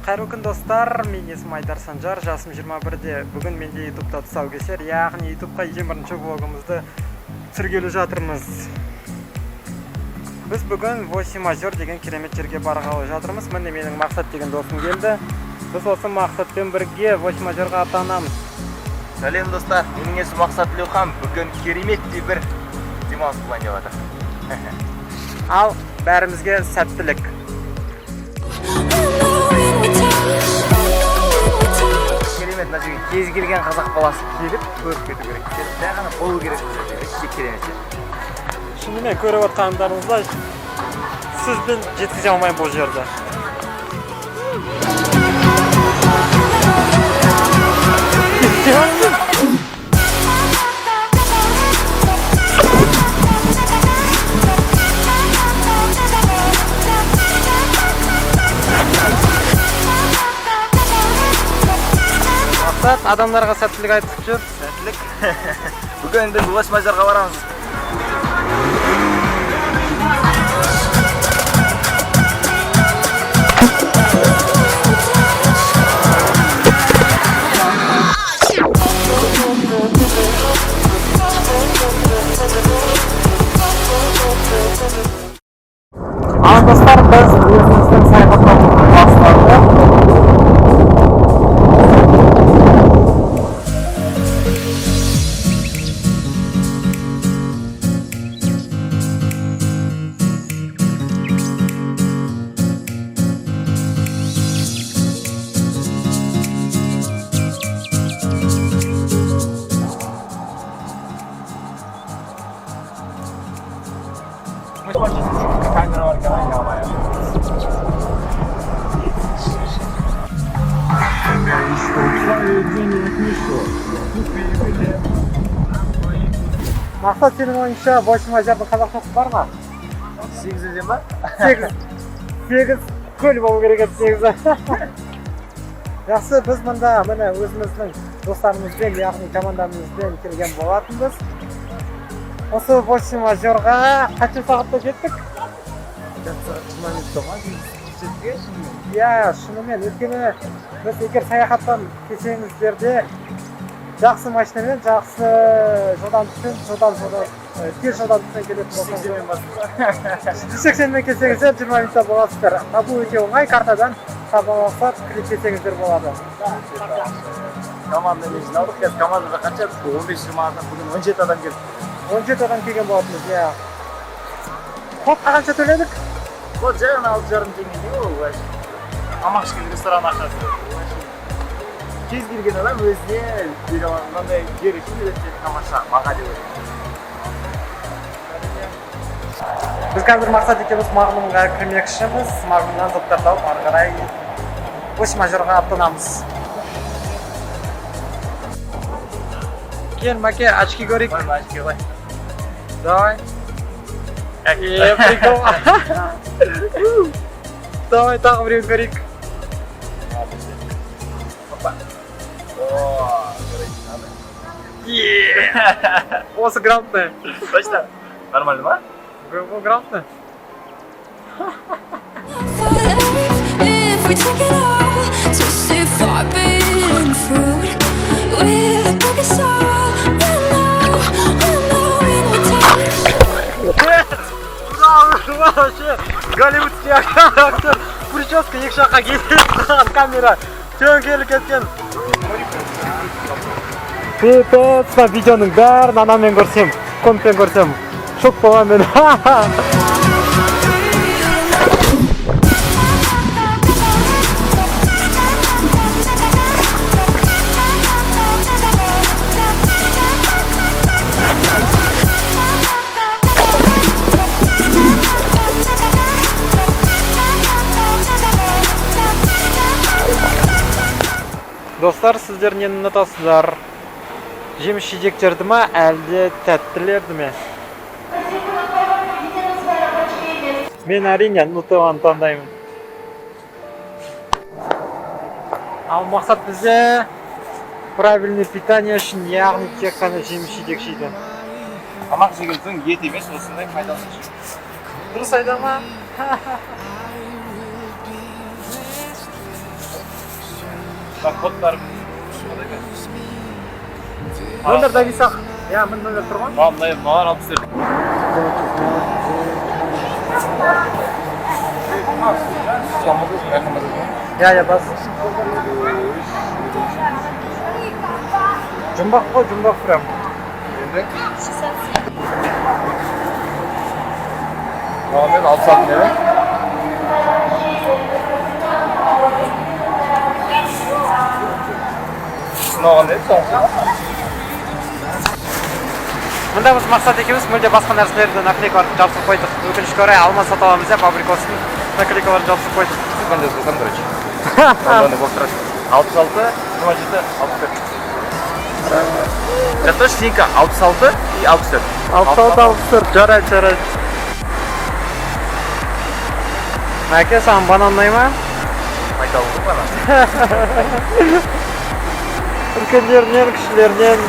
Қайырлы күн достар, мен есімім Айдар Санжар, жасым 21-де. Бүгін менде YouTube'да тұсаукесер, яғни YouTube'ға 21-ші влогымызды түсіргелі жатырмыз. Біз бүгін 8 озер деген керемет жерге барғалы жатырмыз. Міне менің Мақсат деген досым келді. Біз осы Мақсатпен бірге 8 озерға аттанамыз. Сәлем достар, менің есімім Мақсат Леухан. Бүгін кереметтей бір демалыс пландап жатыр. Ал бәрімізге сәттілік. Керемет, мына жерге кез келген қазақ баласы келіп, көріп кету керек. Жай ғана болу керек бұл керемет. Шынымен көріп отқандарыңыздай, сізбен жеткізе алмай бұл жерді. Мақсат, адамдарға сәттілік айтып жүр. Сәттілік. Бүгін біз 8 озерға барамыз. Ал достар, біз өзіміздің саяхаттан бастадық. Камера var gelen yağmaya. Мақсат, сенің ойыңша 8 озердің қазақшасы бар ма? 8 өзен ба? 8 көл болу керек еді 8. Жақсы, біз мұнда міне өзіміздің достарымызбен, яғни командамызбен келген болатынбыз. Осы 8 озерға қанша сағатта жеттік? Иә, шынымен, өйткені біз егер саяхаттан келсеңіздерде жақсы машинамен, жақсы жылдамдықпен, тез жылдамдықпен келетін болсаңыз 80-мен келсеңіздер 20 минутта боласыздар. Табу өте оңай, картадан таба алсақ кіріп келсеңіздер болады. Команда мен жиналдық, қазір командада қанша 15-20 адам, бүгін 17 адам келді. 17 адам келген болатынбыз, иә. Қопқа қанша төледік? Вот жай ғана 6,5 теңге не ол, тамақ ішкен ресторан ақшасы. Кез келген адам өзіне бере алған мынандай жер үшін өте тамаша баға деп ойлаймын. Біз қазір Мақсат екеуміз Мағлұмға кірмекшіміз. Мағлұмнан заттарды алып, ары қарай 8 озерға аттанамыз. Кел, Маке, очки көрейік. Қойма, очки қой. Давай. Прикол. Давай, тағы біреуін көрейік. Опа. О, көрейік, надо. Осы грантный. Точно? Нормально ма? Бұл грантный. Вообще голливудский актер, прическа екі жаққа кеткен камера төңкеріліп кеткен. Пипец, видеоның бәрін анаммен көрсем, комппен көрсем, шок болған мен. Достар, сіздер нені ұнатасыздар? Жеміс жидектерді ме, әлде тәттілерді ме? Мен әрине нутелланы таңдаймын. Ал Мақсат бізде правильный питание үшін, яғни тек қана жеміс жидек жейді. Тамақ жеген соң ет емес, осындай пайдалы жейді. Дұрыс айда ма? Kodlar. Номер дависақ. Я мын номер тұрған. Маған 64. Я бас. Жұмбақ қой, жұмбақ прям. Маған 66 лira. Сынаған еді соңғы. Мында біз мақсат екеуміз мүлде басқа нәрселерді наклейкаларды жабысып қойдық. Өкінішке орай алма сатып аламыз деп абрикостың наклейкаларын жабысып қойдық. Қандай зылған, короче. Онда болып тұрады. 66, 27, 64. Это точно синька 66 и 64. 66-64. Жарайды. Әке, саған банан ұнай ма? Айталық бұл бана. Үлкендерінен, кішілерінен,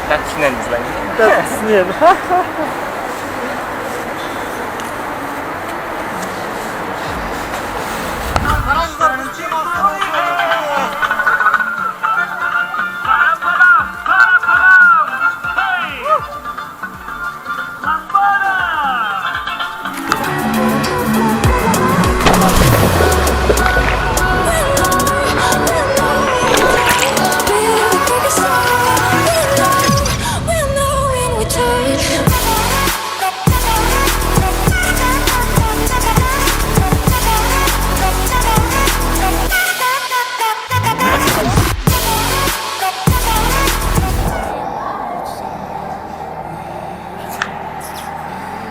Тәттісінен іздайын. тәттісінен.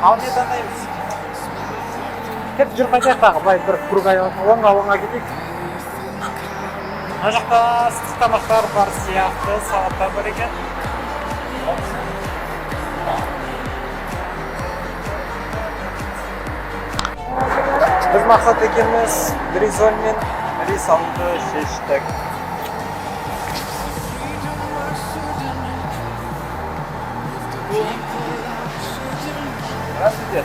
Ал не таңдаймыз? Кеп жүр қайтайық тағы, былай бір круг айналып, оңға кетейік. Мына жақта ыстық тамақтар бар сияқты, салаттар бар екен. Біз мақсат екеуміз гризоль мен рис алуды шештік. Здравствуйте.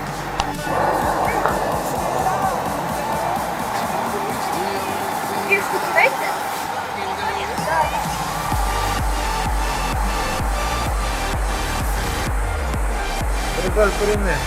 Гризоль куриный.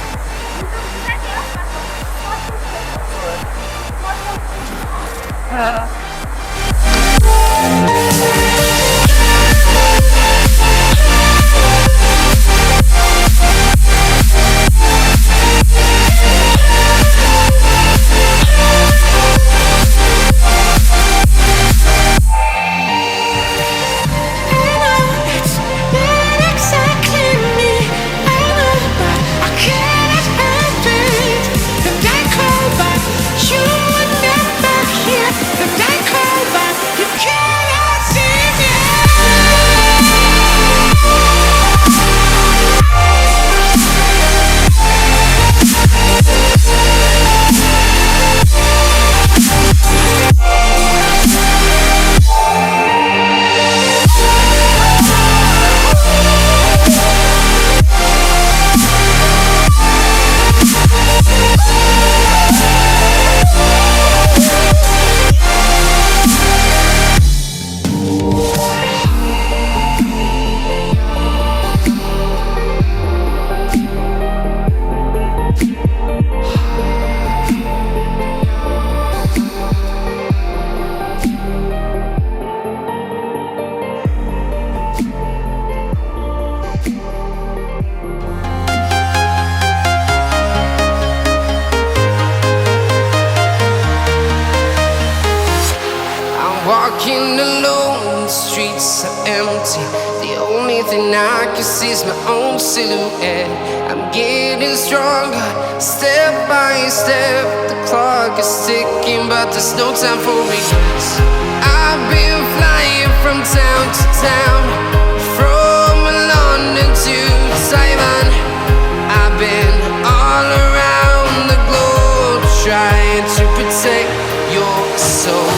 Walking alone, the streets are empty. The only thing I can see is my own silhouette. I'm getting stronger, step by step. The clock is ticking, but there's no time for regrets. I've been flying from town to town, from London to Taiwan. I've been all around the globe, trying to protect your soul.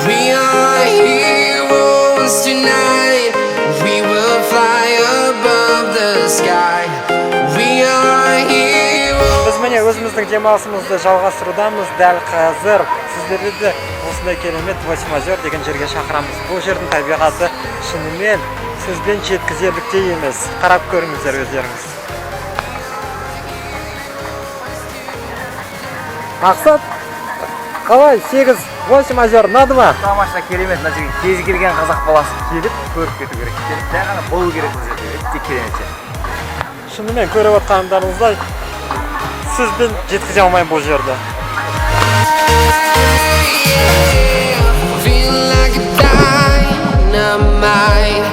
We are heroes tonight. We will fly above the sky. We are heroes. Біз міне өзіміздің демалысымызды жалғастырудамыз дәл қазір. Сіздерді де осы осындай керемет 8 озер деген жерге шақырамыз. Бұл жердің табиғаты шынымен сөзбен жеткізерліктей емес. Қарап көріңіздер өздеріңіз. Мақсат, қалай 8 озер ұнады ма? Тамаша керемет, мына жерге кез келген қазақ баласы келіп көріп кету керек. Жай ғана болу керек бұл жерде. Өте керемет жер. Шынымен көріп отқандарыңыздай сөзбен жеткізе алмаймын бұл жерді. Feel like a dynamite,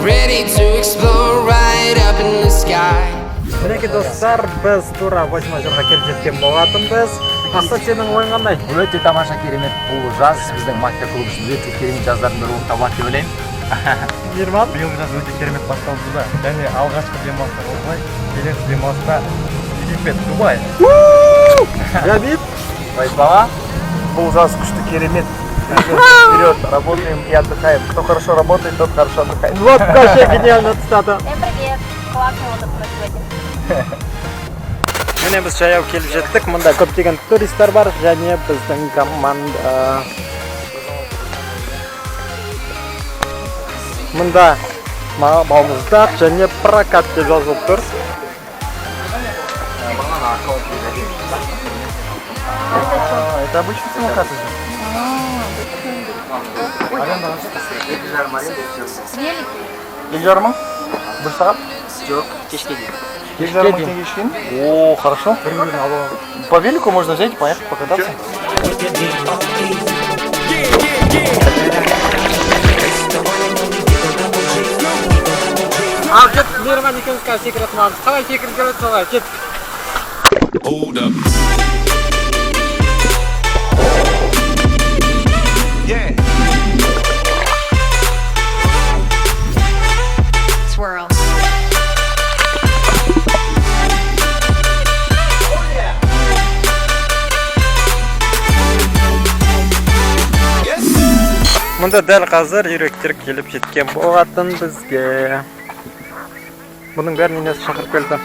ready to explore right up in the sky. Мінеки достар, біз тура 8 озерға келіп жеткен болатынбыз. Мақсат, сенің ойың қандай? Бұл өте тамаша керемет. Бұл жаз біздің мактеп клубы үшін өте керемет жаздардың бірі болып табылады деп ойлаймын. Мейірман? Биыл жаз өте керемет басталды да. Және алғашқы демалыстар осылай, келесі демалыста Египет, Дубай. Габит? Бала, бұл жаз күшті керемет. Вперед, работаем и отдыхаем. Кто хорошо работает, тот хорошо отдыхает. Вот вообще гениально цитата. Всем привет! Классный отдых происходит. Міне біз жаяу келіп жеттік. Мұнда көптеген туристер бар және біздің команда. Мұнда балмұздақ және прокат деп жазылып тұр. Это обычный самокат уже. Екі жарым мың? Бір сағат? Жоқ, кешке дейін. Екі жарым мың теңге ішкен? О, хорошо. По велику можно взять и поехать покататься. Ал кет, Мейірман екеуміз қазір секіретін боламыз. Қалай секіріп келеді солай, кет. Hold up. Yeah. Swirl. Мұнда дәл қазір үйректер келіп жеткен болатын бізге. Бұның бәрін несі шақырып келді.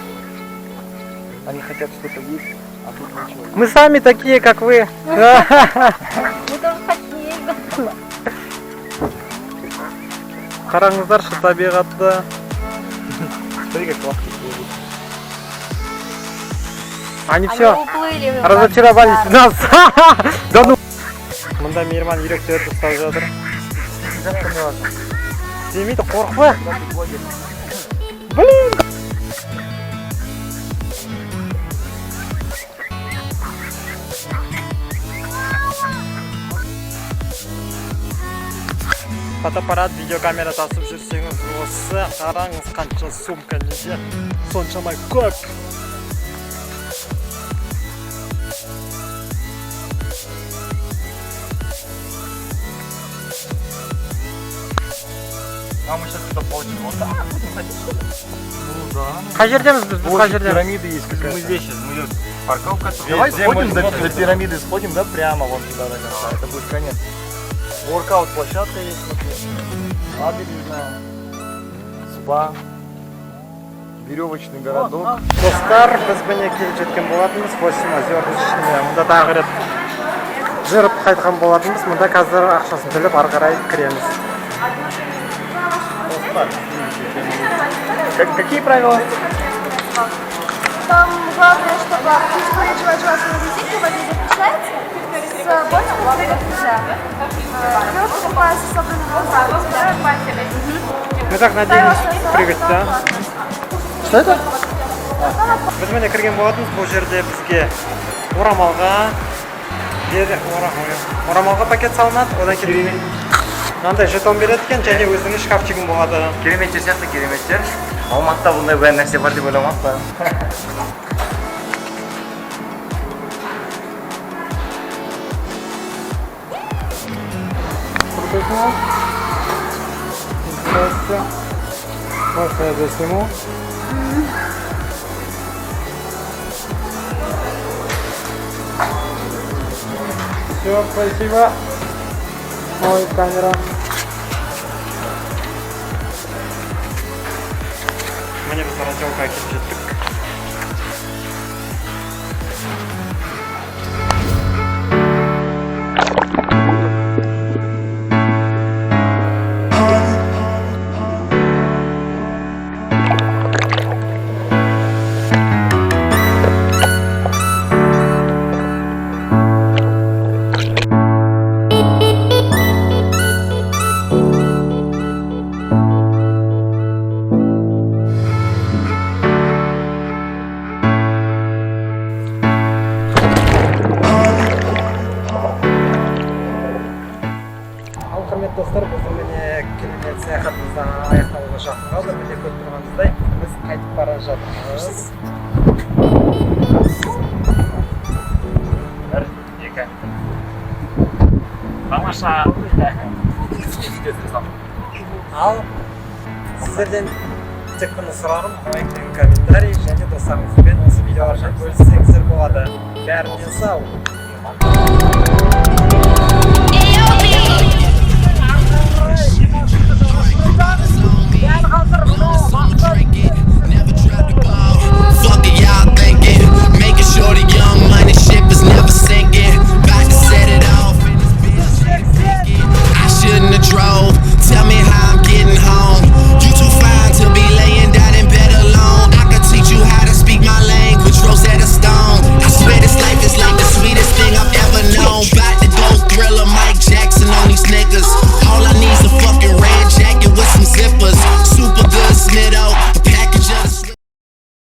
Они хотят что-то есть, а тут ничего. Мы сами такие, как вы. Мы тоже хотим. Қараңыздаршы табиғатты. Смотри, как классно. Они Они все уплыли. разочаровались в нас. Да ну. Мұнда Мейірман үйректерді ұстап жатыр. Демейді, қорқпа. Блин. Фотоаппарат, видеокамера тасып жүрсеңіз осы, қараңыз қанша сумка неде, соншамай көп. А мы сейчас что-то получим. Вот так будем ходить, что ли? Ну да. Қай жердеміз біз, қай Вот жердеміз? пирамида есть какая-то. Мы здесь сейчас, мы идем парковка. Давай Везде сходим можно до смотреть. пирамиды, сходим, да, прямо вон туда до конца. Это будет конец. Воркаут площадка есть, смотри. Набережная, спа, веревочный городок. Достар, біз міне келіп жеткен болатынбыз 8 озердің ішіне. Мұнда тағы рет жүріп қайтқан болатынбыз. Мұнда қазір ақшасын төлеп ары қарай кіреміз. Какие правила? Там главное, чтобы чувствовать желательно визитку, воде запрещается, с бочкой прыгать нельзя. Девушка купается с собранными глазами. Мы так надеемся прыгать, да? Что это? Біз міне кірген болатынбыз. Бұл жерде бізге орамалға пакет салынады. Одан кейін мынандай жетон береді екен және өзіңіз шкафчигің болады. Керемет жер сияқты керемет жер. Алматыда бұндай бәрі нәрсе бар деп ойламаппын. Здравствуйте. Можно я засниму? Все, спасибо. Ой, камера. Мне бы заразил какие-то. құрметті достар, біздің міне керемет саяхатымыздан аяқталуға жақын қалды. Міне көріп тұрғаныңыздай біз қайтып бара жатырмыз. Бір, екі. Тамаша. Ал сіздерден тек қана сұрағым лайк пен комментарий және достарыңызбен осы видеолардан бөліссеңіздер болады. Бәріне сау.